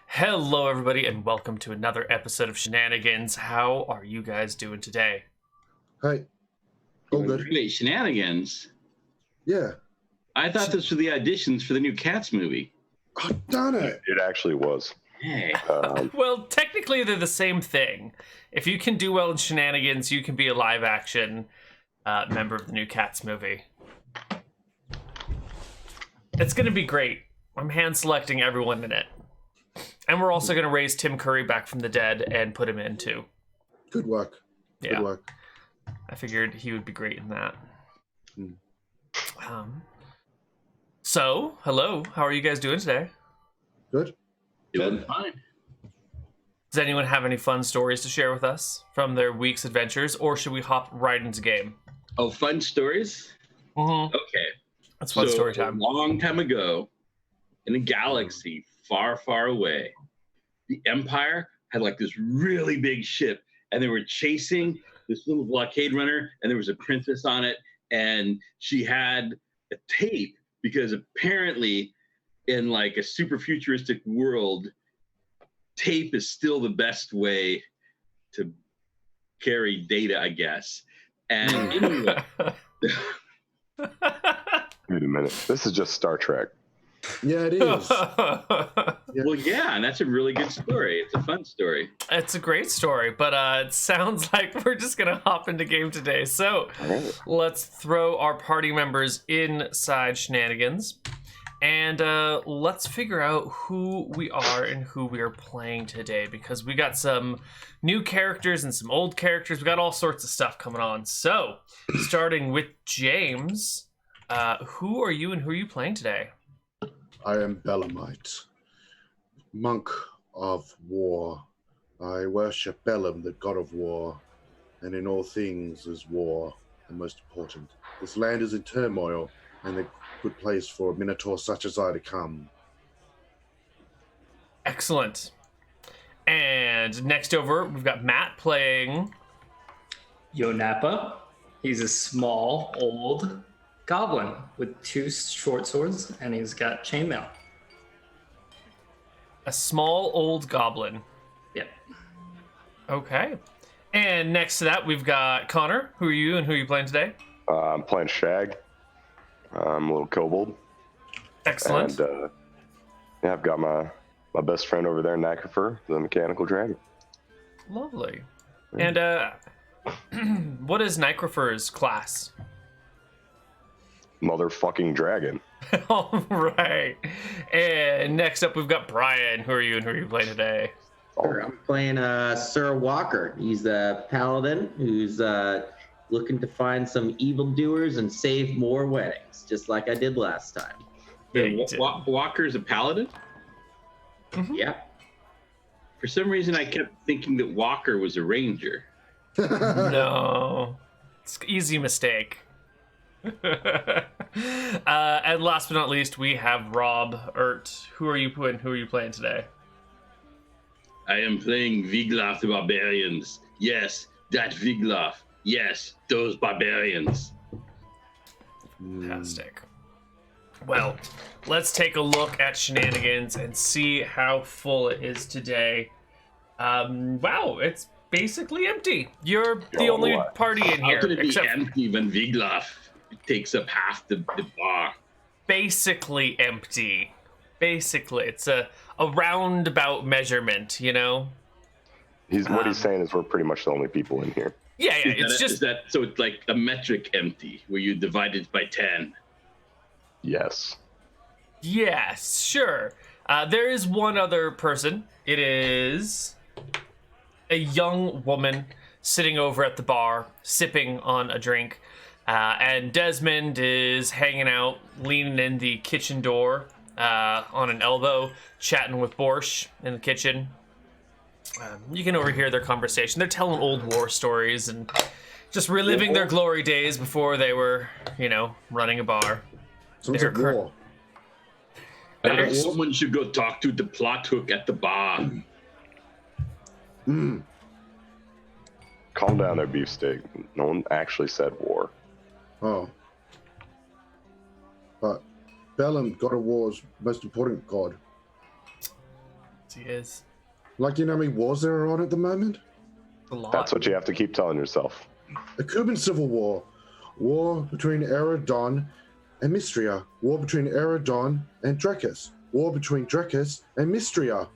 Hello, everybody, and welcome to another episode of Shenanigans. How are you guys doing today? Hi. Oh, good. Wait, Shenanigans? Yeah. I thought this were the auditions for the new Cats movie. Oh, darn it. It actually was. Hey. Well, technically, they're the same thing. If you can do well in Shenanigans, you can be a live-action member of the new Cats movie. It's going to be great. I'm hand-selecting everyone in it. And we're also going to raise Tim Curry back from the dead and put him in, too. Good work. Yeah. Good work. I figured he would be great in that. So, hello. How are you guys doing today? Good. Doing fine. Does anyone have any fun stories to share with us from their week's adventures, or should we hop right into game? Oh, fun stories? Mm-hmm. Okay. That's fun story time. A long time ago, in a galaxy far, far away, the Empire had like this really big ship, and they were chasing this little blockade runner, and there was a princess on it, and she had a tape because apparently in like a super futuristic world, tape is still the best way to carry data, I guess. And anyway, Wait a minute. This is just Star Trek. Yeah, it is. well, yeah, and that's a really good story. It's a fun story. It's a great story, but it sounds like we're just going to hop into game today. So let's throw our party members inside Shenanigans, and let's figure out who we are and who we are playing today, because we got some new characters and some old characters. We got all sorts of stuff coming on. So starting with James, who are you and who are you playing today? I am Belamite, monk of war. I worship Belam, the god of war, and in all things is war the most important. This land is in turmoil, and a good place for a minotaur such as I to come. Excellent. And next over, we've got Matt playing Yonapa. He's a small, old goblin with two short swords, and he's got chainmail. a small old goblin. Yep. Okay. And next to that, we've got Connar. Who are you and who are you playing today? I'm playing Shag. I'm a little kobold. Excellent. And yeah, I've got my best friend over there, Necromancer, the mechanical dragon. Lovely. And what is Necromancer's class? Motherfucking dragon. All right. And next up, we've got Bryan. Who are you and who are you playing today? Sure, I'm playing Sir Walker. He's a paladin who's looking to find some evildoers and save more weddings, just like I did last time. Walker's a paladin? Mm-hmm. Yeah. For some reason, I kept thinking that Walker was a ranger. No. It's an easy mistake. And last but not least, we have Rob Ert. Who are you playing today? I am playing Vigloff the Barbarians. Yes, that Vigloff. Yes, those barbarians. Fantastic. Well, let's take a look at Shenanigans and see how full it is today. Wow, it's basically empty. You're the only party in here. How could it be except empty when Vigloff takes up half the bar? basically empty. Basically, it's a roundabout measurement, you know? What he's saying is we're pretty much the only people in here. Yeah, it's just... So it's like a metric empty, where you divide it by 10. Yes. Yes, sure. There is one other person. It is a young woman sitting over at the bar, sipping on a drink. And Desmond is hanging out, leaning in the kitchen door on an elbow, chatting with Borsch in the kitchen. You can overhear their conversation. They're telling old war stories and just reliving their glory days before they were, running a bar. Sounds like war. Someone should go talk to the plot hook at the bar. Calm down there, beefsteak. No one actually said war. Oh. But Belam, god of war's most important god. He is. Like, you know how many wars there are on at the moment? A lot. That's what you have to keep telling yourself. The Cuban Civil War. War between Eridon and Mystria. War between Eridon and Drekis. War between Drekis and Mystria.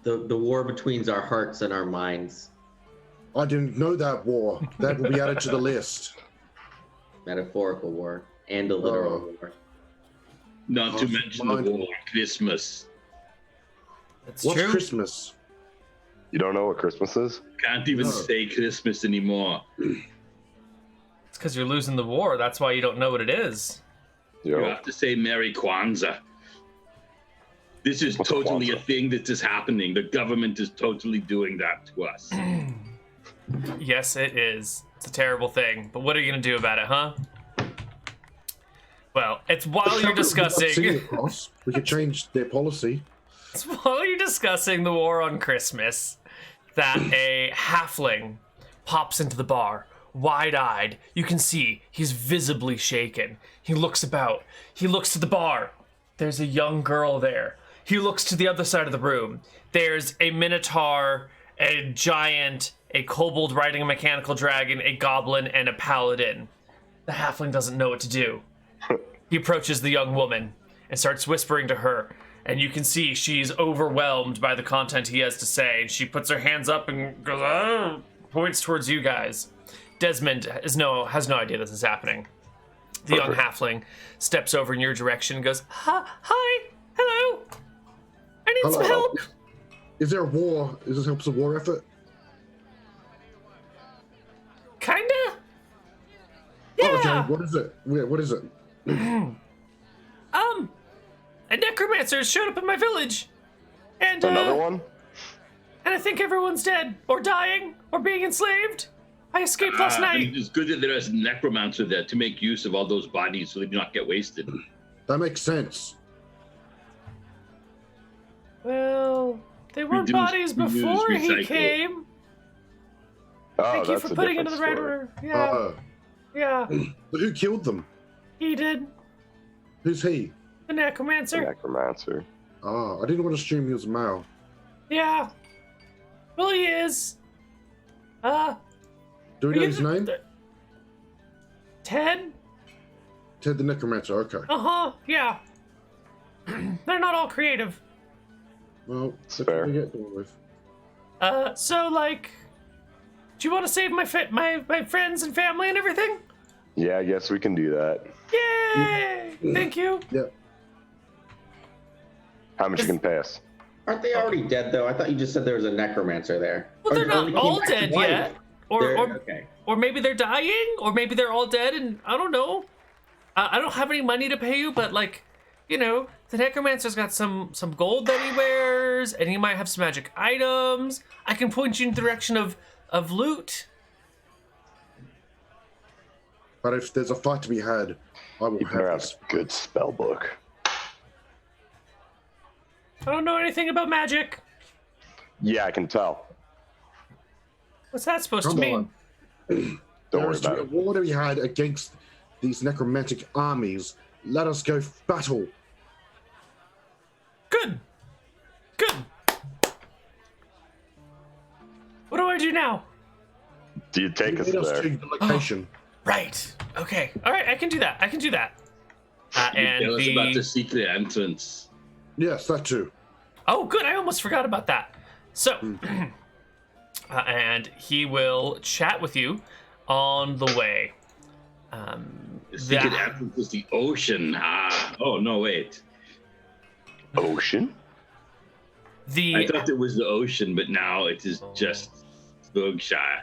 The war between our hearts and our minds. I didn't know that war. That will be added to the list. Metaphorical war and a literal war. Not to mention the war on Christmas. That's What's true. Christmas? You don't know what Christmas is? Can't even No. say Christmas anymore. It's because you're losing the war. That's why you don't know what it is. You Yo, have to say Merry Kwanzaa. This is What's totally Kwanzaa? a thing that is happening. The government is totally doing that to us. Yes, it is. It's a terrible thing. But what are you going to do about it, huh? Well, it's while you're discussing... We could change their policy. It's while you're discussing the war on Christmas that a halfling pops into the bar, wide-eyed. You can see he's visibly shaken. He looks about. He looks to the bar. There's a young girl there. He looks to the other side of the room. There's a minotaur, a giant, a kobold riding a mechanical dragon, a goblin, and a paladin. The halfling doesn't know what to do. He approaches the young woman and starts whispering to her, and you can see she's overwhelmed by the content he has to say. She puts her hands up and goes, oh, points towards you guys. Desmond has no idea this is happening. The young halfling steps over in your direction and goes, hi, hello, I need some help. Is there a war? Is this helps a war effort? Kinda? Yeah. Oh, okay. What is it? What is it? A necromancer showed up in my village. And, Another one? And I think everyone's dead, or dying, or being enslaved. I escaped last night. It's good that there is a necromancer there to make use of all those bodies so they do not get wasted. That makes sense. Well, they weren't Reduce, bodies before reuse, he recycle. came. Oh, Thank you that's for a putting it in different the right story. order. Yeah, yeah, But who killed them? he did. Who's he? The necromancer. Necromancer. I didn't want to assume he was male. Yeah. Well, he is. Do we know his name? Ted? Ted the Necromancer. Okay. Uh-huh, yeah. They're not all creative. Well, It's that's fair. what we get done with. So, like, do you want to save my friends and family and everything? Yeah, I guess we can do that. Yay! Thank you. Yeah. How much you can pay us? Aren't they already dead though? I thought you just said there was a necromancer there. Well, they're Or not they came all back to dead life. yet. They're- Or okay. or maybe they're dying, or maybe they're all dead, and I don't know. I don't have any money to pay you, but like, you know, the necromancer's got some gold that he wears, and he might have some magic items. I can point you in the direction of loot. But if there's a fight to be had, I will You better have have this. a good spell book. I don't know anything about magic. Yeah, I can tell. What's that supposed Come to mean? on. Don't There worry is to about be a it. war to be had against these necromantic armies. Let us go battle. Good. Good. What do I do now? Do you take us Lead us there? to the location. Right. Okay. All right. I can do that. I can do that. And Tell us the about the secret entrance. Yes, that too. oh, good. I almost forgot about that. So, and he will chat with you on the way. The secret that- entrance is the ocean. Oh, no, wait. Ocean? I the thought it was the ocean, but now it is just Berkshire.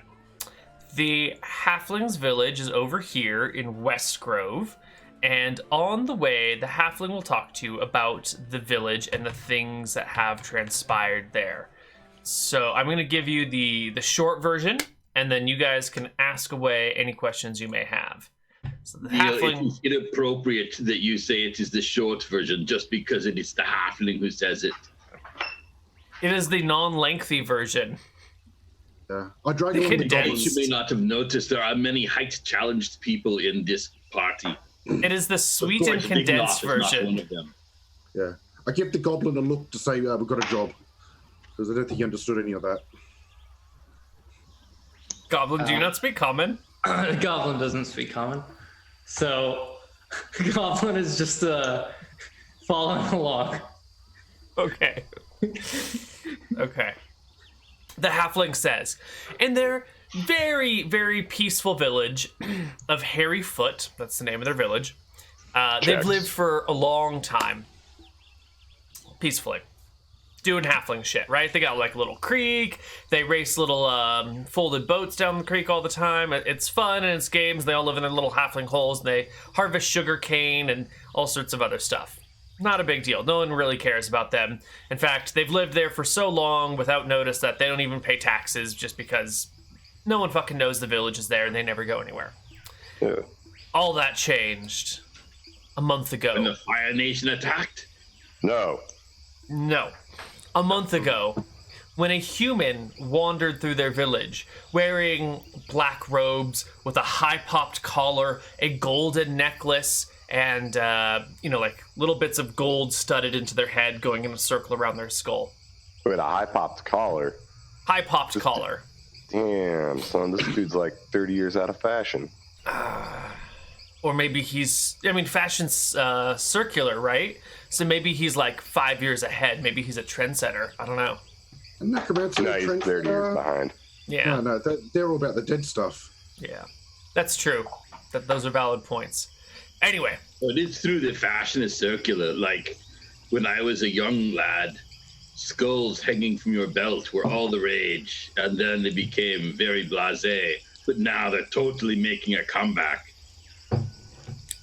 the halfling's village is over here in West Grove. And on the way, the halfling will talk to you about the village and the things that have transpired there. So I'm going to give you the short version, and then you guys can ask away any questions you may have. So the Neal, it halfling, is inappropriate that you say it is the short version just because it is the halfling who says it. it is the non-lengthy version. Yeah. I drag The along the condensed. goblins. You may not have noticed there are many height-challenged people in this party. It is the Of sweet and course, Big condensed Knoth is not one version. of them. Yeah. I give the goblin a look to say we've got a job. Because I don't think he understood any of that. Goblin, do you not speak common? Goblin doesn't speak common. So, Goblin is just following along. Okay. Okay. The halfling says, in their very, very peaceful village of Hairy Foot, that's the name of their village, they've lived for a long time. Peacefully. Doing halfling shit, right? They got like a little creek. They race little folded boats down the creek all the time. It's fun and it's games. They all live in their little halfling holes. And they harvest sugar cane and all sorts of other stuff. Not a big deal. No one really cares about them. In fact, they've lived there for so long without notice that they don't even pay taxes just because no one fucking knows the village is there and they never go anywhere. Yeah. All that changed a month ago. When the Fire Nation attacked? No. No. A month ago, when a human wandered through their village wearing black robes with a high-popped collar, a golden necklace, and, like little bits of gold studded into their head going in a circle around their skull. With a high-popped collar. High-popped collar. Damn, son, this dude's like 30 years out of fashion. Or maybe fashion's circular, right? So maybe he's like 5 years ahead. Maybe he's a trendsetter. I don't know. A necromancer. No, he's 30 years behind. Yeah. No, they're all about the dead stuff. Yeah. That's true. Those are valid points. Anyway. But it's true that fashion is circular. Like, when I was a young lad, skulls hanging from your belt were all the rage. And then they became very blasé. But now they're totally making a comeback.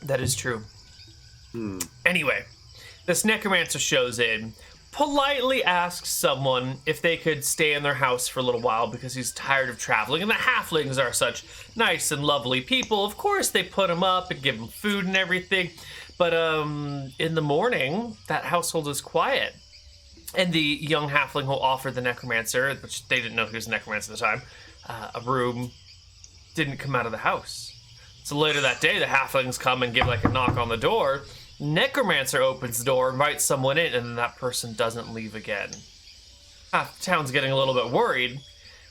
That is true. Anyway, this necromancer shows in, politely asks someone if they could stay in their house for a little while because he's tired of traveling, and the halflings are such nice and lovely people. Of course, they put him up and give him food and everything, but in the morning, that household is quiet. And the young halfling will offer the necromancer, which they didn't know he was a necromancer at the time, a room, didn't come out of the house. So later that day, the halflings come and give like a knock on the door. Necromancer opens the door, invites someone in, and then that person doesn't leave again. Half the town's getting a little bit worried.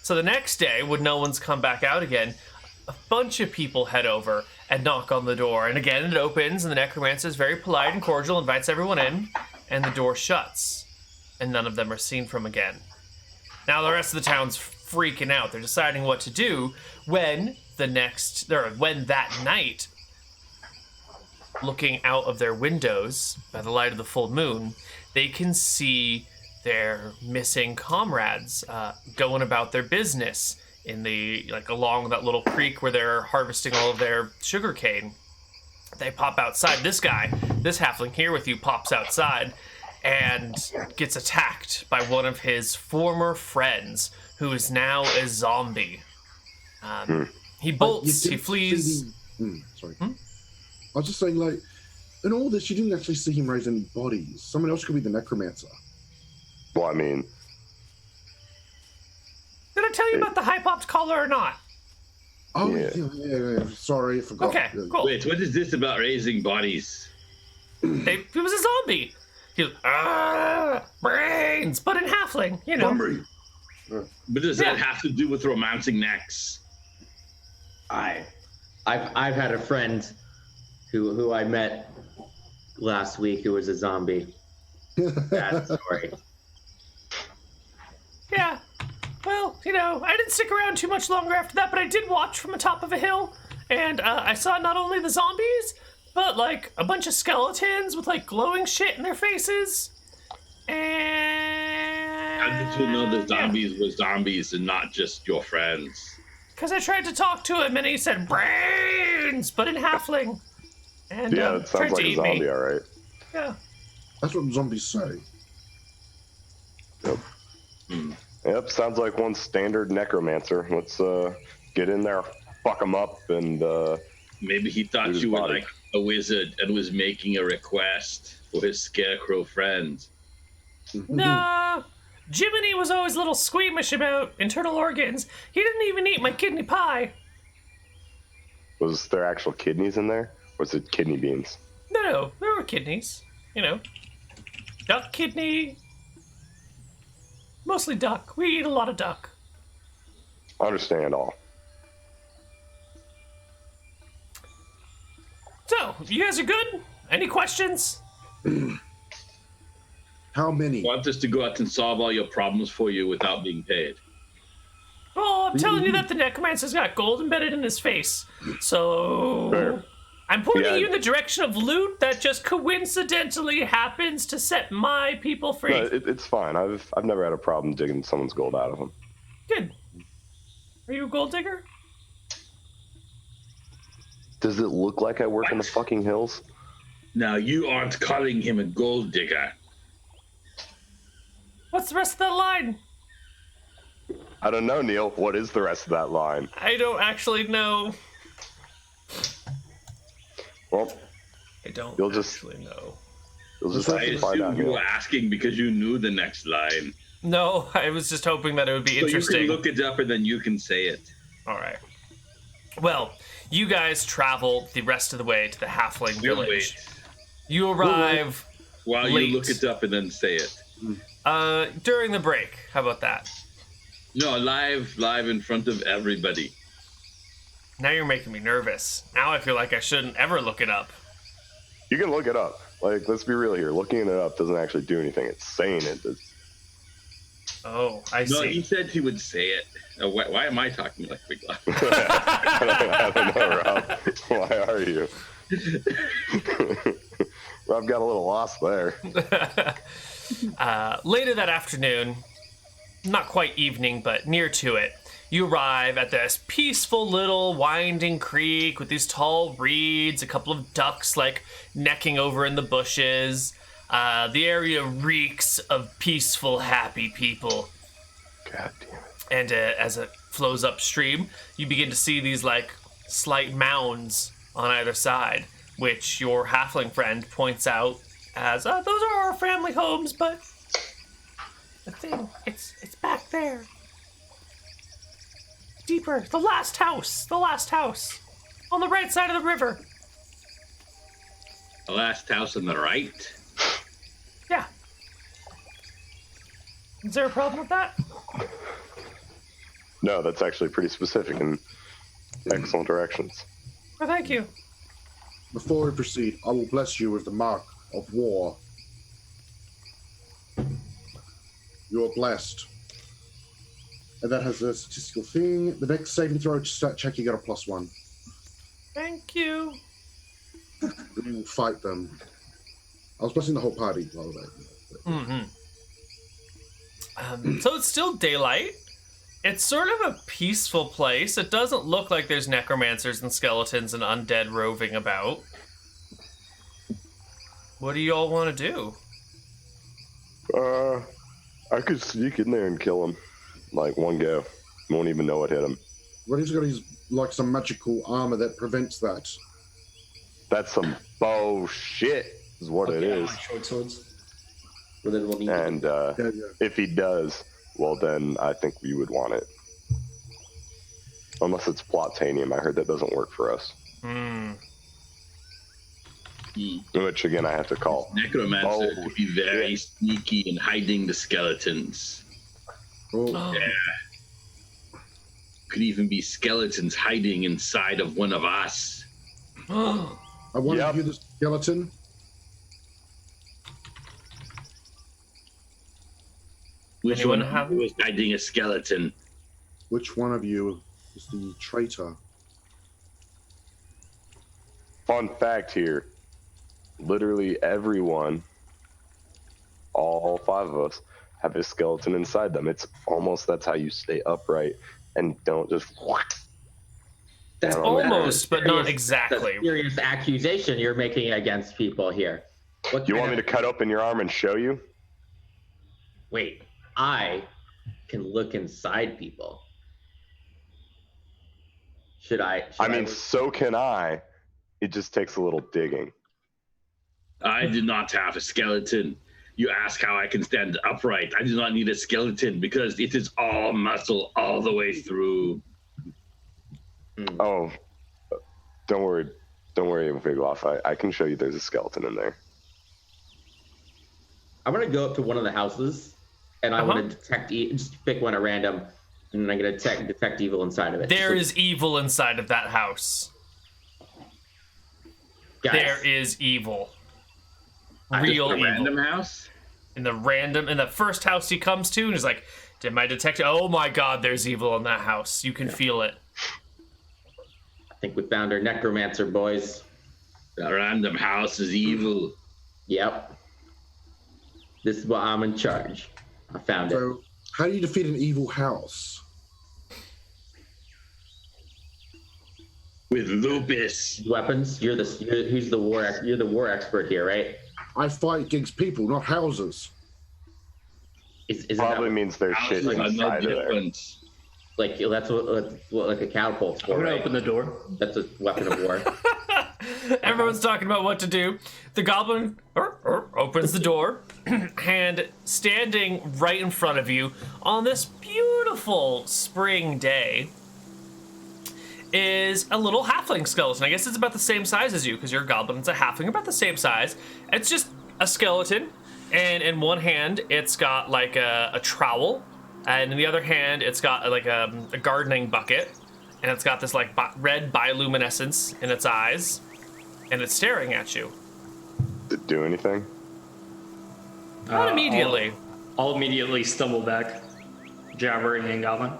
So the next day, when no one's come back out again, a bunch of people head over and knock on the door. And again, it opens, and the necromancer is very polite and cordial, invites everyone in, and the door shuts. And none of them are seen from again. Now the rest of the town's freaking out. They're deciding what to do when that night, looking out of their windows by the light of the full moon, they can see their missing comrades going about their business along that little creek where they're harvesting all of their sugar cane. They pop outside. This halfling here with you, pops outside and gets attacked by one of his former friends, who is now a zombie. He bolts, he flees. Sorry. I was just saying, like, in all this, you didn't actually see him raise any bodies. Someone else could be the necromancer. Well, I mean... Did I tell you about the high-popped collar or not? Oh, Yeah. yeah. Sorry, I forgot. Okay, Yeah. cool. Wait, what is this about raising bodies? He was a zombie. He was, brains, but in halfling, you know. Zombie. But does that have to do with romancing necks? I've had a friend who I met last week who was a zombie. Bad story. Yeah. Well, I didn't stick around too much longer after that, but I did watch from the top of a hill, and I saw not only the zombies, but like a bunch of skeletons with like glowing shit in their faces. And How did you know the zombies were zombies and not just your friends? Because I tried to talk to him and he said brains, but in halfling. And Yeah, it tried sounds like to a eat zombie, me. alright. Yeah. That's what zombies say. Yep. Yep, sounds like one standard necromancer. Let's get in there, fuck him up, and Maybe he thought His you were body. like a wizard and was making a request for his scarecrow friend. Nah. Jiminy was always a little squeamish about internal organs. He didn't even eat my kidney pie. was there actual kidneys in there? Or was it kidney beans? No, there were kidneys. Duck kidney. Mostly duck. We eat a lot of duck. Understand all. So, you guys are good? Any questions? How many? Want us to go out and solve all your problems for you without being paid? Oh, I'm telling you that the Necromancer's got gold embedded in his face. So, Fair. I'm pointing Yeah. you in the direction of loot that just coincidentally happens to set my people free. No, it's fine. I've never had a problem digging someone's gold out of them. Good. Are you a gold digger? Does it look like I work in the What? fucking hills? Now, you aren't calling him a gold digger. What's the rest of that line? I don't know, Neal. What is the rest of that line? I don't actually know. Well, I don't You'll just- actually know. you'll just I have I to find out. assume you Neal. were asking because you knew the next line. No, I was just hoping that it would be So interesting. you can look it up and then you can say it. All right. Well, you guys travel the rest of the way to the Halfling We'll village. wait You arrive while Late. you look it up and then say it. during the break. How about that? No, live in front of everybody. Now you're making me nervous. Now I feel like I shouldn't ever look it up. You can look it up. Like, let's be real here. Looking it up doesn't actually do anything. It's saying it. Oh, I No, see. he said he would say it. Why am I talking like Big Loud? I don't know, Rob. Why are you? Rob got a little lost there. Later that afternoon, not quite evening, but near to it, you arrive at this peaceful little winding creek with these tall reeds, a couple of ducks like necking over in the bushes. The area reeks of peaceful, happy people. God damn it. And as it flows upstream, you begin to see these like slight mounds on either side, which your halfling friend points out as those are our family homes, but the thing it's back there, deeper. The last house on the right side of the river. The last house on the right. Yeah. Is there a problem with that? No, that's actually pretty specific and excellent directions. Well, thank you. Before we proceed, I will bless you with the mark of war. You are blessed. And that has a statistical thing. The next saving throw to start check, you get a +1. Thank you. We will fight them. I was blessing the whole party, by the way. So it's still daylight. It's sort of a peaceful place. It doesn't look like there's necromancers and skeletons and undead roving about. What do you all want to do? I could sneak in there and kill him. Like, one go. Won't even know what hit him. What he's got is like some magical armor that prevents that. That's some bullshit, is what it is. Like short swords. Well, then we'll need And Yeah. if he does, well, then I think we would want it. Unless it's plotanium. I heard that doesn't work for us. Which, again, I have to call. Necromancer Oh, could be very sneaky in hiding the skeletons. Oh, Yeah. Could even be skeletons hiding inside of one of us. I want Yep. to view the skeleton. Which Anyone one have- was hiding a skeleton? Which one of you is the traitor? Fun fact here. Literally everyone, all 5 of us, have a skeleton inside them. It's almost, that's how you stay upright and don't just... That's Almost, but not That's a exactly. serious accusation you're making against people here. What You kind want me to of- cut open your arm and show you? Wait, I can look inside people. Should I? I mean, so can I. It just takes a little digging. I do not have a skeleton. You ask how I can stand upright. I do not need a skeleton because it is all muscle all the way through. Oh, don't worry, Big Loff. I can show you there's a skeleton in there. I'm gonna go up to one of the houses and I want to detect. Just pick one at random, and I'm going to detect evil inside of it. There is evil inside of that house. Guys, There is evil. Just Real a evil. random house. In the first house he comes to, and he's like, "Did my detective? Oh my God, there's evil in that house. You can feel it." I think we found our necromancer, boys. The random house is evil. Yep. This is why I'm in charge. I found it. So, how do you defeat an evil house? With lupus. Weapons. You're the war expert here, right? I fight against people, not houses. Is Probably that, means there's shit Houses are no inside of there. difference. like that's what like a catapult's for, I'm gonna right? open the door. That's a weapon of war. Everyone's talking about what to do. The goblin opens the door, and standing right in front of you on this beautiful spring day is a little halfling skeleton. I guess it's about the same size as you, because you're a goblin. It's a halfling, about the same size. It's just a skeleton, and in one hand, it's got like a trowel, and in the other hand, it's got like a gardening bucket, and it's got this like red bioluminescence in its eyes, and it's staring at you. Did it do anything? Not immediately. I'll immediately stumble back, jabbering in Goblin,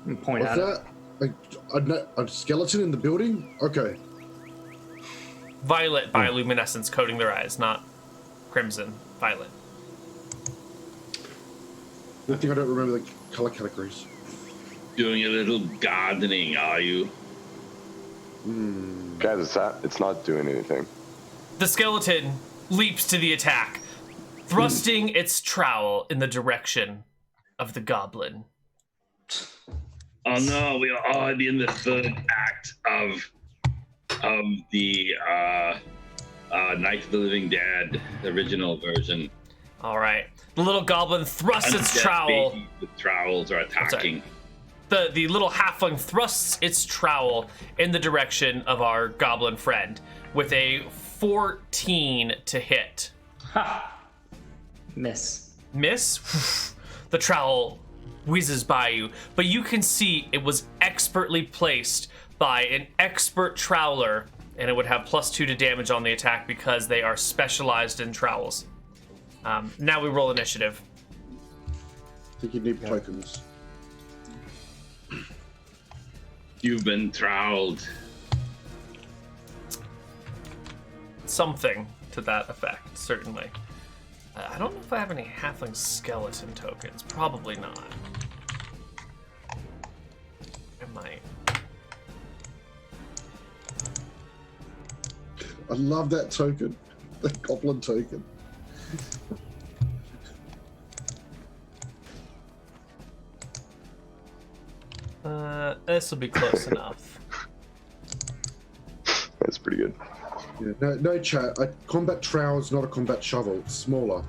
and point What's at it. that? A skeleton in the building? Okay. Violet bioluminescence coating their eyes, not crimson. Violet. I think I don't remember the color categories. Doing a little gardening, are you? Guys, it's not doing anything. The skeleton leaps to the attack, thrusting its trowel in the direction of the goblin. Oh no, we are already in the third act of the Night of the Living Dead, the original version. All right. The little goblin thrusts its Undead trowel. babies with trowels are attacking. The little halfling thrusts its trowel in the direction of our goblin friend with a 14 to hit. Ha! Miss. Miss? The trowel whizzes by you, but you can see it was expertly placed by an expert troweler, and it would have +2 to damage on the attack because they are specialized in trowels. Now we roll initiative. I think you need tokens. You've been troweled. Something to that effect, certainly. I don't know if I have any halfling skeleton tokens. Probably not. I might. I love that token. The goblin token. This will be close enough. That's pretty good. Yeah, no chat. A combat trowel is not a combat shovel. It's smaller.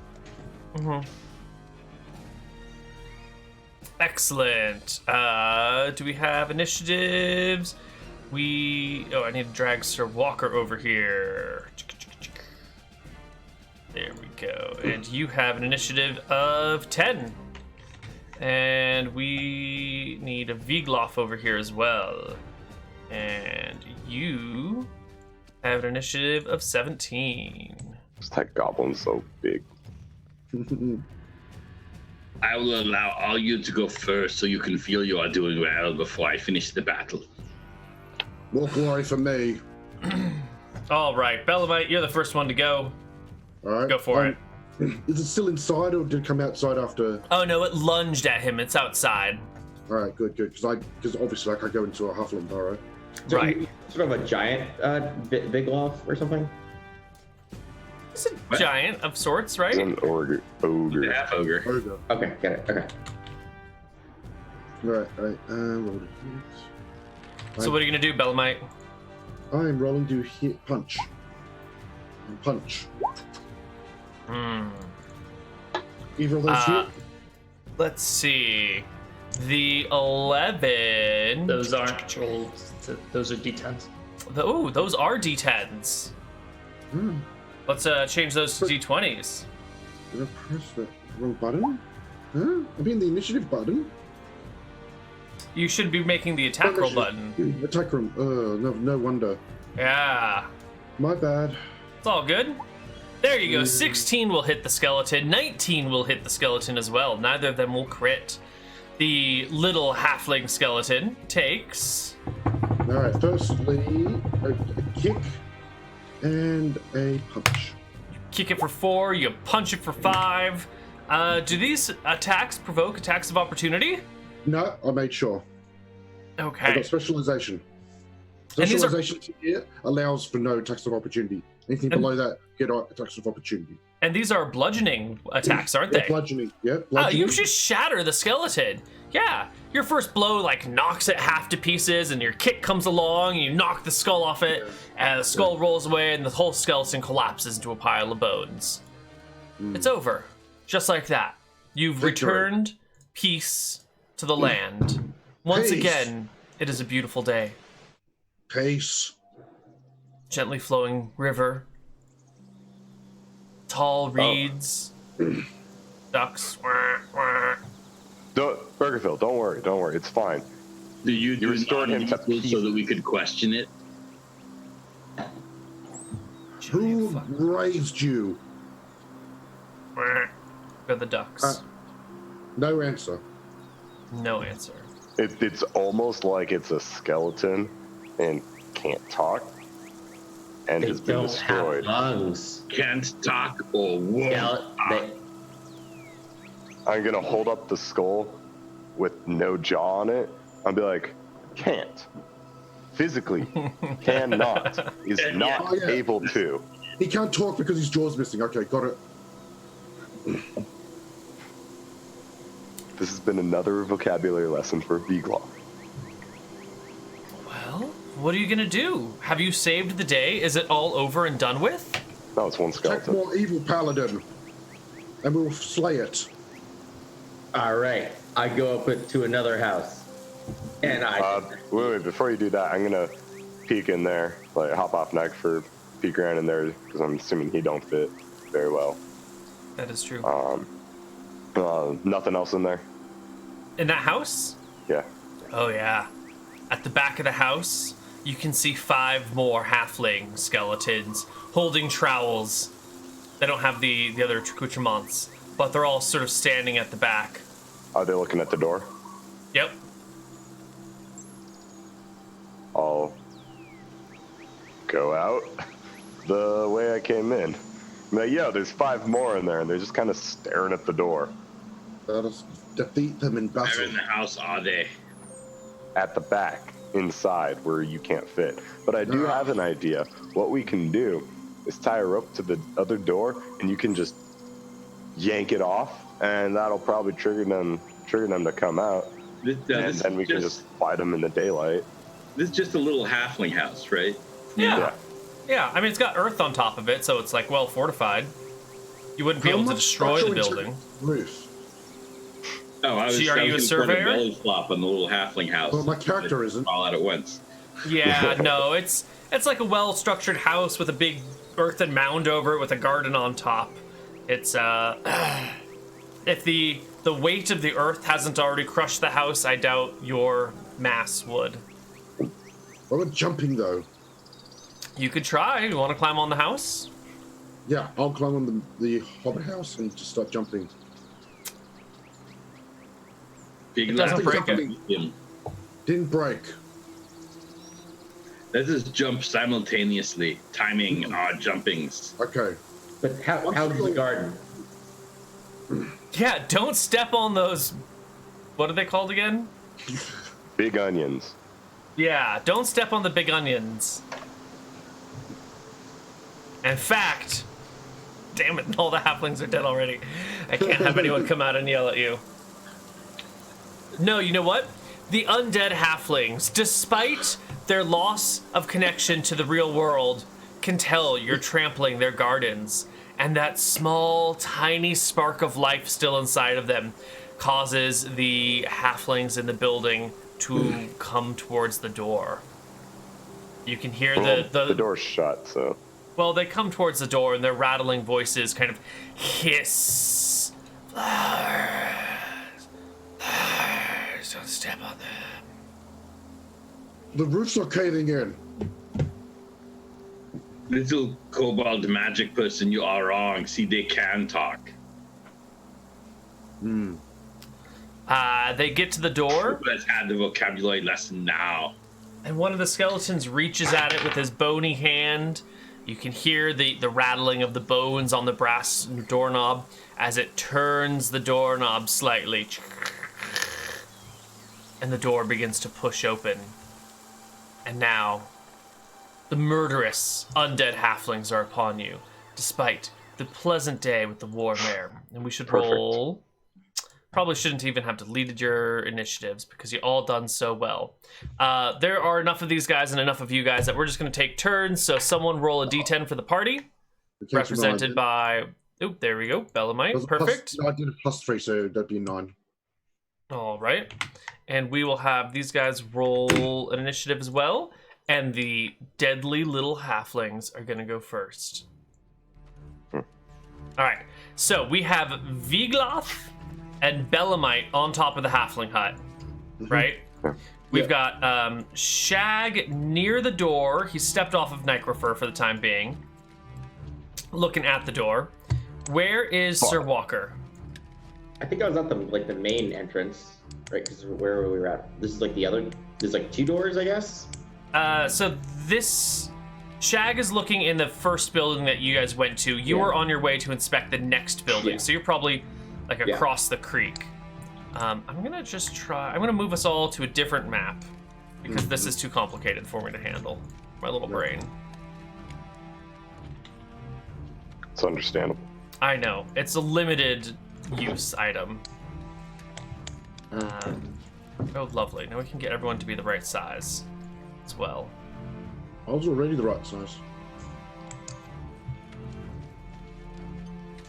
Excellent. Do we have initiatives? I need to drag Sir Walker over here. There we go. And you have an initiative of 10. And we need a Vigloff over here as well. And you have an initiative of 17. That goblin's so big. I will allow all you to go first so you can feel you are doing well before I finish the battle. More glory for me. All right, Belemite, you're the first one to go. All right. Go for it. Is it still inside or did it come outside after? Oh no, it lunged at him. It's outside. All right, good. Because obviously I could go into a Huffling burrow. So Right. Sort of a giant big loft or something. It's a giant of sorts, right? It's an ogre. Half ogre. Ogre. Okay, get it. Okay. Right. Roll to hit. So what are you gonna do, Belemite? I am rolling to hit punch. And punch. Either of those hit. Let's see. The 11. Those aren't rolled. Those are d10s. Those are D10s. Let's change those to D20s. Did I press that? Wrong button? Huh? I mean the initiative button. You should be making the attack roll button. Attack roll. No wonder. Yeah. My bad. It's all good. There you go. 16 will hit the skeleton. 19 will hit the skeleton as well. Neither of them will crit. The little halfling skeleton takes... Alright, firstly, a kick and a punch. Kick it for 4, you punch it for 5. Do these attacks provoke attacks of opportunity? No, I made sure. I Okay. got specialization. And these are- Specialization here allows for no attacks of opportunity. Anything below that, get attacks of opportunity. And these are bludgeoning attacks, aren't they? Bludgeoning. Yeah, Oh, bludgeoning. you just shatter the skeleton. Yeah, your first blow like knocks it half to pieces, and your kick comes along, and you knock the skull off it, and the skull rolls away, and the whole skeleton collapses into a pile of bones. It's over, just like that. You've Victory. returned peace to the land. Once Peace. again, it is a beautiful day. Pace. Gently flowing river, tall reeds, ducks. Wah, wah. Burgerville, don't worry, it's fine. Do you do restored him to non-lethal so that we could question it? Who raised you? Wah. Go the ducks. No answer. No answer. It's almost like it's a skeleton and can't talk and They has been don't destroyed. have lungs. Can't talk or won't talk. I'm gonna hold up the skull with no jaw on it. I'll be like, can't. Physically, cannot, is not Oh, yeah. able to. He can't talk because his jaw's missing. Okay, got it. This has been another vocabulary lesson for Vigla. Well, what are you gonna do? Have you saved the day? Is it all over and done with? No, it's one Take skeleton. more evil paladin, and we'll slay it. All right, I go up to another house, and I. Wait, before you do that, I'm gonna peek in there, like hop off neck for peek around in there, because I'm assuming he don't fit very well. That is true. Nothing else in there? In that house? Yeah. Oh yeah. At the back of the house, you can see 5 more halfling skeletons holding trowels. They don't have the other accoutrements, but they're all sort of standing at the back. Are they looking at the door? Yep. I'll go out the way I came in. I'm like, yo, there's 5 more in there, and they're just kind of staring at the door. Let us defeat them in They're battle. in the house all day. At the back, inside, where you can't fit. But I do have an idea. What we can do is tie a rope to the other door, and you can just yank it off, and that'll probably trigger them to come out. And then we can just fight them in the daylight. This is just a little halfling house, right? Yeah. Yeah, I mean, it's got earth on top of it, so it's like well fortified. You wouldn't be How able to much destroy the structural building. Roof. Oh, I was. Gee, are I you was a gonna put surveyor? belly flop on the little halfling house. Well, my character isn't. All out at once. Yeah, no, it's like a well-structured house with a big earthen mound over it with a garden on top. It's if the weight of the earth hasn't already crushed the house, I doubt your mass would. What about jumping though? You could try. You want to climb on the house? Yeah, I'll climb on the hobbit house and just start jumping. Big It doesn't laugh. break it. Didn't break. Let's just jump simultaneously, timing odd jumpings. Okay. But how's the garden? Yeah, don't step on those. What are they called again? Big onions. Yeah, don't step on the big onions. In fact, damn it, all the halflings are dead already. I can't have anyone come out and yell at you. No, you know what? The undead halflings, despite their loss of connection to the real world, can tell you're trampling their gardens. And that small, tiny spark of life still inside of them causes the halflings in the building to come towards the door. You can hear The door's shut, so. well, they come towards the door and their rattling voices kind of hiss Flowers. Flowers. Don't step on them. The roofs are caving in. Little kobold magic person, you are wrong. See, they can talk. They get to the door. Let's add the vocabulary lesson now. And one of the skeletons reaches at it with his bony hand. You can hear the rattling of the bones on the brass doorknob as it turns the doorknob slightly. And the door begins to push open. And now, the murderous undead halflings are upon you, despite the pleasant day with the warm air. And we should roll... Probably shouldn't even have deleted your initiatives because you all done so well. There are enough of these guys and enough of you guys that we're just going to take turns. So someone roll a d10 for the party, represented by... Oh, there we go. Belemite. Perfect. I did a +3, so that'd be 9. All right. And we will have these guys roll an initiative as well. And the deadly little halflings are going to go first. All right. So we have Vigloth and Belemite on top of the halfling hut, right? We've got Shag near the door. He stepped off of Necromancer for the time being, looking at the door. Where is Sir Walker? I think I was at the main entrance, right? Because where were we at? This is like the other. There's like 2 doors, I guess. So this Shag is looking in the first building that you guys went to. You were on your way to inspect the next building, so you're probably like across the creek. I'm gonna just try. I'm gonna move us all to a different map because this is too complicated for me to handle. My little brain. It's understandable. I know it's a limited use item. Oh, lovely. Now we can get everyone to be the right size as well. I was already the right size.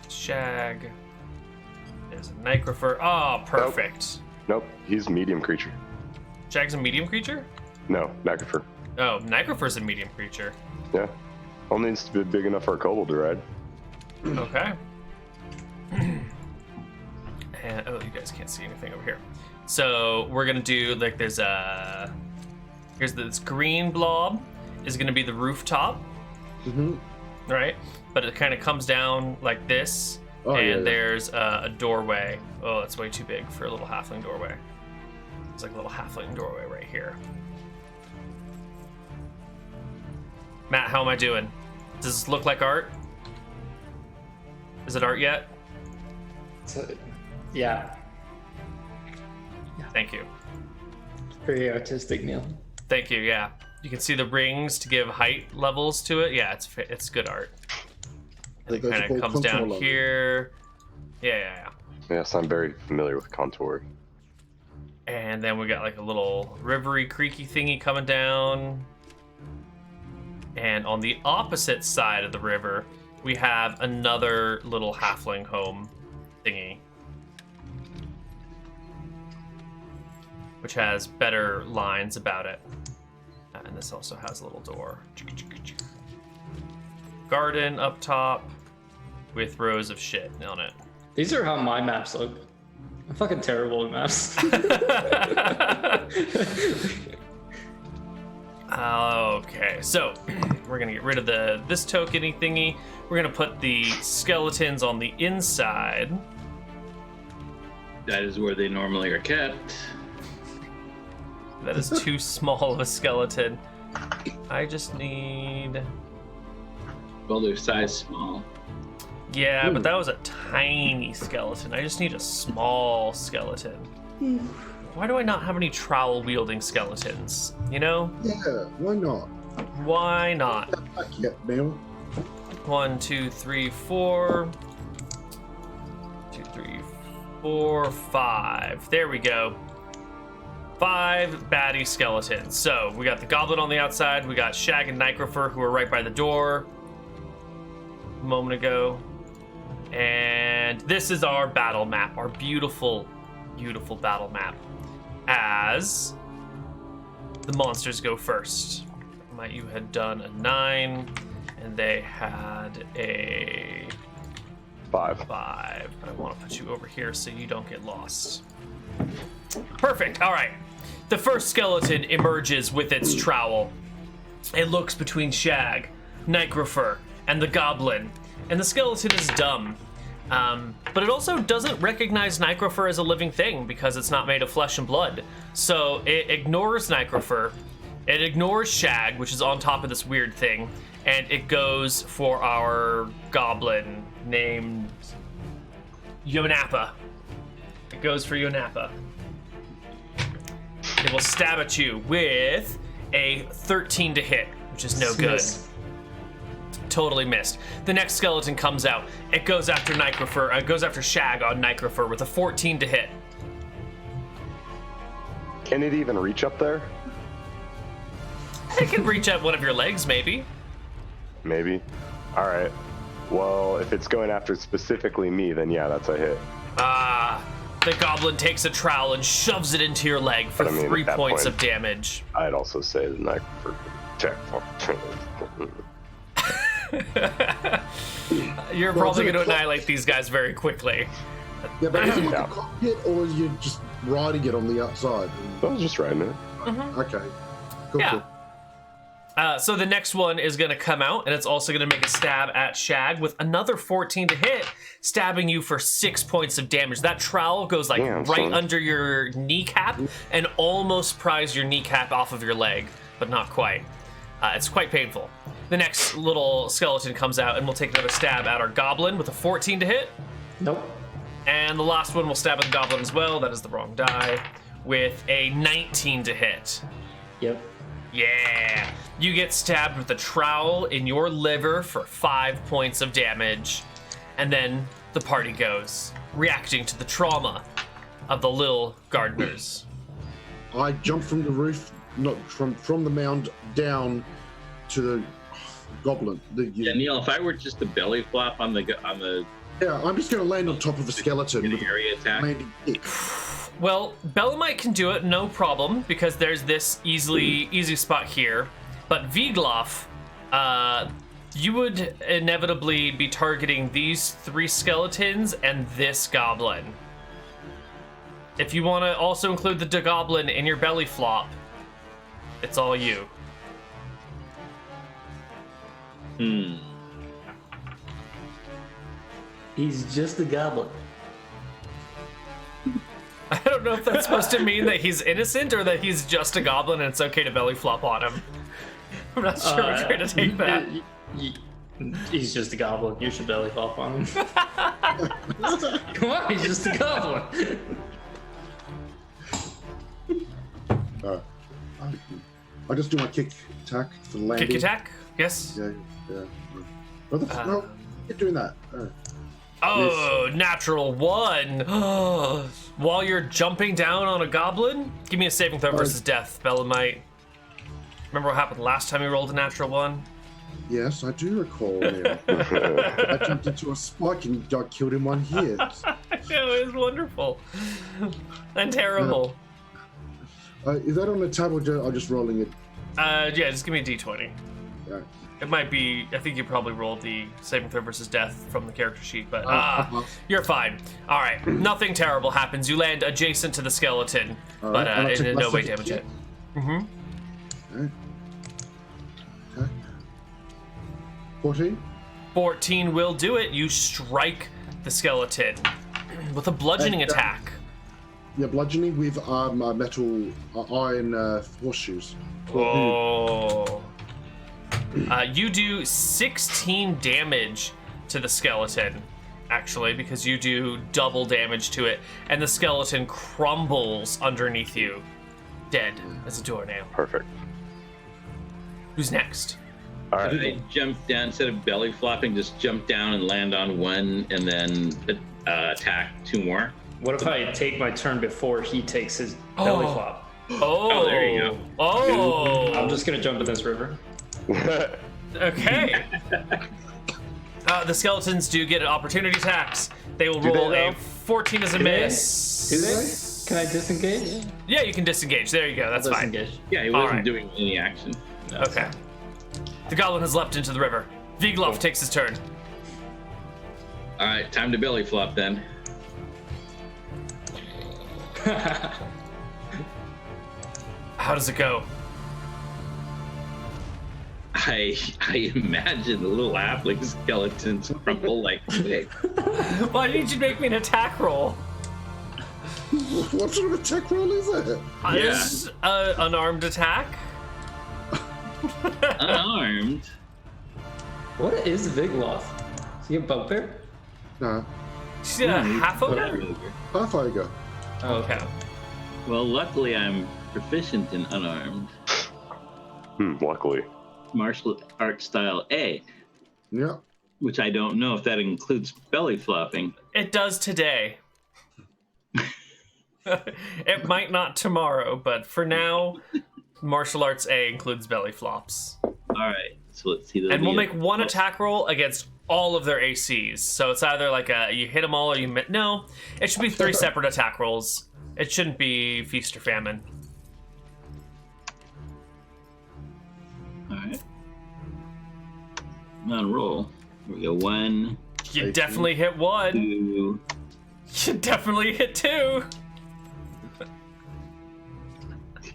Shag. There's a Necromancer. Oh, perfect. Nope, he's a medium creature. Shag's a medium creature? No, Necromancer. Oh, Necromancer's a medium creature. Yeah. Only needs to be big enough for a kobold to ride. Okay. And oh, you guys can't see anything over here. So we're gonna do like here's this green blob is gonna be the rooftop. Right? But it kind of comes down like this. Oh, and there's a doorway. Oh, that's way too big for a little halfling doorway. It's like a little halfling doorway right here. Matt, how am I doing? Does this look like art? Is it art yet? So, yeah. Thank you. Very artistic, Neal. Thank you, yeah. You can see the rings to give height levels to it. Yeah, it's good art. And it kind of comes down here. Yeah. Yes, I'm very familiar with contouring. And then we got like a little rivery, creaky thingy coming down. And on the opposite side of the river, we have another little halfling home thingy, which has better lines about it. And this also has a little door. Garden up top with rows of shit on it. These are how my maps look. I'm fucking terrible at maps. Okay, so we're gonna get rid of this tokeny thingy. We're gonna put the skeletons on the inside. That is where they normally are kept. That is too small of a skeleton. I just need... Well, they're size small. Yeah, but that was a tiny skeleton. I just need a small skeleton. Why do I not have any trowel-wielding skeletons? You know? Yeah, why not? Why not? Back yet, Neal. 1, 2, 3, 4. 2, 3, 4, 5. There we go. 5 baddie skeletons. So we got the goblin on the outside. We got Shag and Necromancer who are right by the door a moment ago. And this is our battle map, our beautiful, beautiful battle map. As the monsters go first. You had done a 9, and they had a 5. 5. But I want to put you over here so you don't get lost. Perfect. All right. The first skeleton emerges with its trowel. It looks between Shag, Necromancer, and the goblin. And the skeleton is dumb. But it also doesn't recognize Necromancer as a living thing because it's not made of flesh and blood. So it ignores Necromancer. It ignores Shag, which is on top of this weird thing. And it goes for our goblin named Yonappa. It goes for Yonappa. It will stab at you with a 13 to hit, which is no good. Totally missed. The next skeleton comes out. It goes after Necromancer. It goes after Shag on Necromancer with a 14 to hit. Can it even reach up there? It can reach at one of your legs, maybe. Maybe. All right. Well, if it's going after specifically me, then yeah, that's a hit. The goblin takes a trowel and shoves it into your leg for 3 points of damage. I'd also say the knife for check. You're probably going to annihilate these guys very quickly. Yeah, but is it like a cockpit, or are you just riding it on the outside? I was just riding it. Okay. Cool, Yeah. cool. So the next one is going to come out, and it's also going to make a stab at Shag with another 14 to hit, stabbing you for 6 points of damage. That trowel goes like right under your kneecap and almost pries your kneecap off of your leg, but not quite. It's quite painful. The next little skeleton comes out, and we'll take another stab at our goblin with a 14 to hit. Nope. And the last one will stab at the goblin as well. That is the wrong die. With a 19 to hit. Yep. Yeah. You get stabbed with a trowel in your liver for 5 points of damage. And then the party goes, reacting to the trauma of the little gardeners. I jump from the roof, not from the mound down to the goblin. Yeah, Neal, if I were just to belly flop on the Yeah, I'm just going to land on top of a skeleton in with an area attack. landing kick. Well, Belemite can do it, no problem, because there's this easy spot here. But Vigloff, you would inevitably be targeting these 3 skeletons and this goblin. If you want to also include the goblin in your belly flop, it's all you. He's just a goblin. I don't know if that's supposed to mean that he's innocent or that he's just a goblin and it's okay to belly flop on him. I'm not sure which way to take that. He's just a goblin. You should belly flop on him. Come on, he's just a goblin. I just do my kick attack for the landing. Kick attack? Yes. Yeah. No, keep doing that. Oh, natural 1. While you're jumping down on a goblin, give me a saving throw versus death, Belemite. Remember what happened last time you rolled a natural 1? Yes, I do recall. Yeah. I jumped into a spike and got killed in 1 hit. It was wonderful. And terrible. Is that on the tab or I'm just rolling it? Yeah, just give me a d20. Yeah. It might be, I think you probably rolled the saving throw versus death from the character sheet, but you're fine. All right, nothing terrible happens. You land adjacent to the skeleton, but in no way damage it. Okay. 14? 14 will do it. You strike the skeleton with a bludgeoning attack. Yeah, bludgeoning with metal iron horseshoes. Oh. You do 16 damage to the skeleton, actually, because you do double damage to it, and the skeleton crumbles underneath you, dead as a doornail. Perfect. Who's next? All So right. do they jump down instead of belly flopping? Just jump down and land on 1, and then attack 2 more. What if I take my turn before he takes his belly flop? Oh, there you go. Oh, I'm just gonna jump in this river. okay. The skeletons do get opportunity attacks. They will roll they, a though? 14 as a Do they? miss. Do they? Can I disengage? Yeah, you can disengage. There you go. That's fine. Disengage. Yeah, he wasn't Alright. doing any action. Okay. The goblin has leapt into the river. Vigloff takes his turn. All right, time to belly flop then. How does it go? I imagine the little halfling skeletons crumble like twigs. Why did you make me an attack roll? What sort of attack roll is it? Is unarmed attack? Unarmed. What is Vigloth? Is he a bugbear? No, She's a half ogre? half ogre. Oh, okay. Well, luckily I'm proficient in unarmed. Luckily. Martial art style A, Yeah. which I don't know if that includes belly flopping. It does today. It might not tomorrow, but for now, martial arts A includes belly flops. All right, so let's see. And we'll make one attack roll against all of their ACs. So it's either like you hit them all or you no. It should be 3 separate attack rolls. It shouldn't be feast or famine. All right. I'm on roll. Here we go. 1, You definitely hit 1. 2. You definitely hit 2.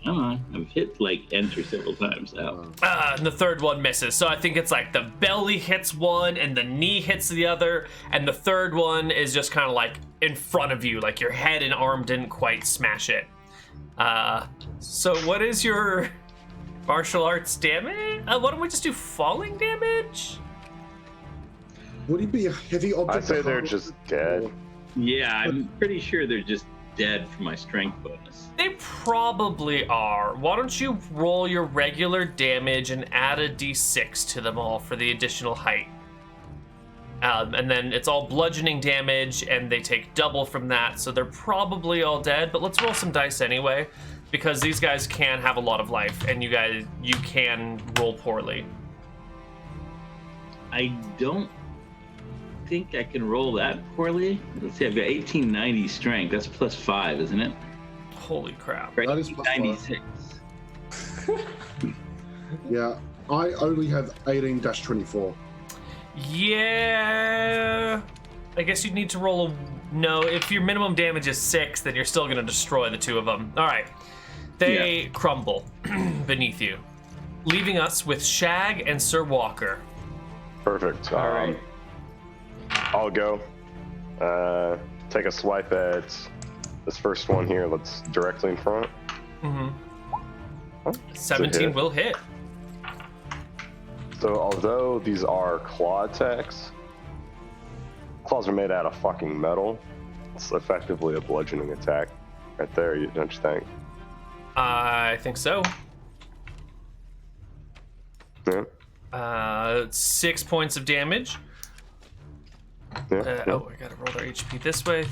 Come on. I've hit like enter several times now. And the third one misses. So I think it's like the belly hits one and the knee hits the other, and the third one is just kind of like in front of you, like your head and arm didn't quite smash it. So what is your martial arts damage? Why don't we just do falling damage? Would he be a heavy object? I'd say to they're handle? just dead. Yeah, I'm pretty sure they're just dead for my strength bonus. They probably are. Why don't you roll your regular damage and add a d6 to them all for the additional height? And then it's all bludgeoning damage, and they take double from that, so they're probably all dead. But let's roll some dice anyway, because these guys can have a lot of life, and you can roll poorly. I don't think I can roll that poorly. Let's see, I've got 1890 strength. That's plus 5, isn't it? Holy crap. Right, That is plus 5. 96. Yeah, I only have 18-24. Yeah, I guess you'd need to roll no, if your minimum damage is 6, then you're still going to destroy the two of them. All right. They crumble beneath you, leaving us with Shag and Sir Walker. Perfect. All right. I'll go. Take a swipe at this first one here. Let's directly in front. Mm-hmm. Oh, 17 hit. will hit. So although these are claw attacks, claws are made out of fucking metal. It's effectively a bludgeoning attack right there, don't you think? I think so. Yeah. 6 points of damage. Yeah. Oh, I gotta roll their HP this way.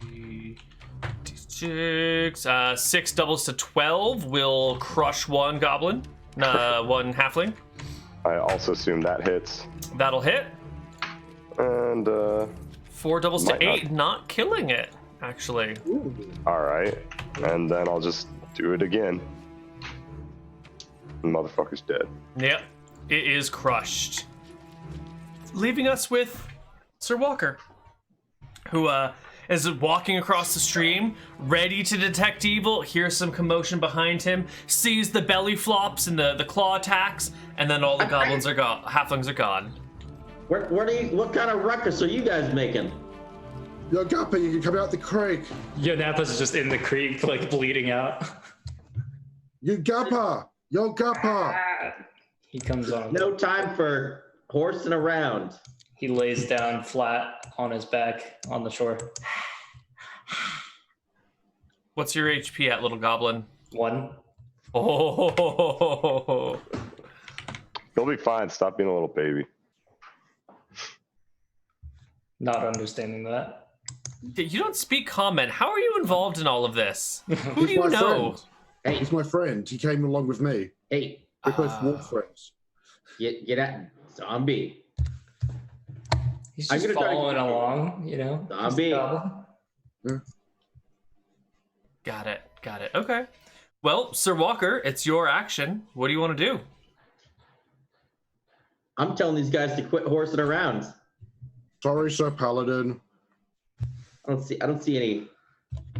3d6. 6 doubles to 12 will crush one goblin, one halfling. I also assume that hits. That'll hit. And 4 doubles to Might not. 8, not killing it, actually. all right. And then I'll just do it again. The motherfucker's dead. Yep, it is crushed. Leaving us with Sir Walker, who is walking across the stream, ready to detect evil, hears some commotion behind him, sees the belly flops and the claw attacks, and then all the goblins are gone, halflings are gone. What kind of ruckus are you guys making? Yo, Gappa, you can come out the creek. Yonapa's just in the creek, like bleeding out. You Gappa! Yo, Gappa! He comes on. No time for horsing around. He lays down flat on his back on the shore. What's your HP at, little goblin? 1. Oh, You'll be fine. Stop being a little baby. Not understanding that. you don't speak common. How are you involved in all of this? Who do you my know? friend. Hey, He's my friend. He came along with me. hey, We're both war friends. get out, zombie. He's I'm just gonna try to- following along, you know. Zombie. Just a goblin. Got it. Okay. Well, Sir Walker, it's your action. What do you want to do? I'm telling these guys to quit horsing around. Sorry, Sir Paladin. I don't see any.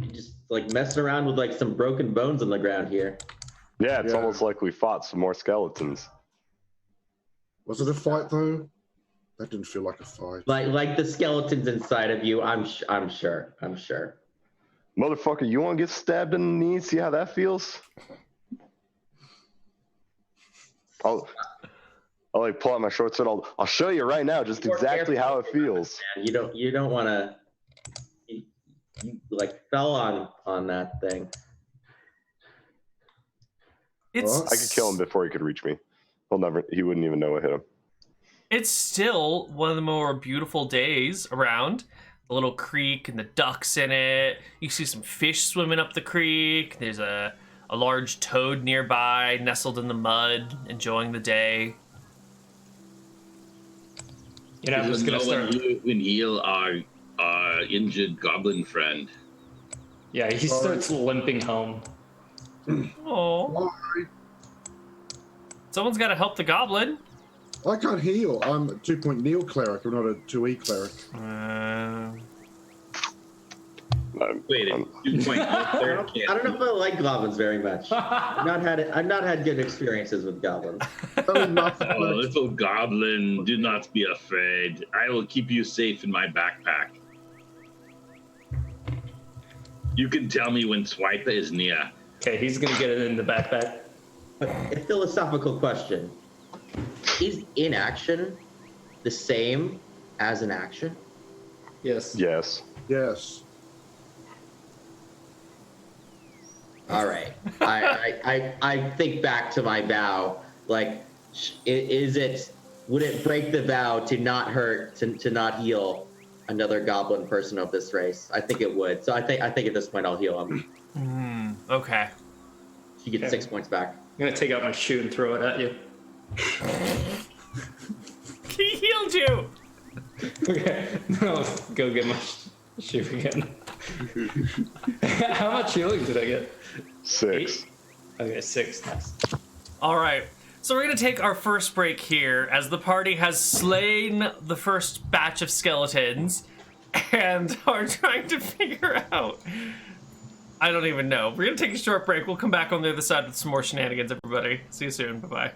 You just like messing around with like some broken bones on the ground here. Yeah, it's Yeah. almost like we fought some more skeletons. Was it a fight though? That didn't feel like a fight. Like the skeletons inside of you. I'm sure. Motherfucker, you want to get stabbed in the knee? See how that feels? I'll like pull out my short sword. I'll show you right now just exactly how it feels. Man, you don't want to. You like fell on that thing. It's I could kill him before he could reach me. He wouldn't even know what hit him. It's still one of the more beautiful days around. The little creek and the ducks in it. You see some fish swimming up the creek. There's a large toad nearby, nestled in the mud, enjoying the day. You know, I'm just gonna start. When heal our injured goblin friend. Yeah, he starts limping home. Oh, Why? someone's got to help the goblin. I can't heal. I'm a 2-point Neal cleric. I'm not a 2E cleric. Wait, I'm- 2 point. I don't know if I like goblins very much. I've not had good experiences with goblins. Oh, little goblin, do not be afraid. I will keep you safe in my backpack. You can tell me when Swiper is near. Okay, he's gonna get it in the backpack. But a philosophical question: is inaction the same as an action? Yes. Yes. Yes. All right. I think back to my vow. Like, would it break the vow to not hurt, to not heal another goblin person of this race? I think it would. So I think at this point I'll heal him. Okay. You get Okay. 6 points back. I'm gonna take out my shoe and throw it at you. He healed you. Okay, no, go get my shoe again. How much healing did I get? 6. Okay, 6. Nice. All right. So we're going to take our first break here as the party has slain the first batch of skeletons and are trying to figure out. I don't even know. We're going to take a short break. We'll come back on the other side with some more shenanigans, everybody. See you soon. Bye-bye.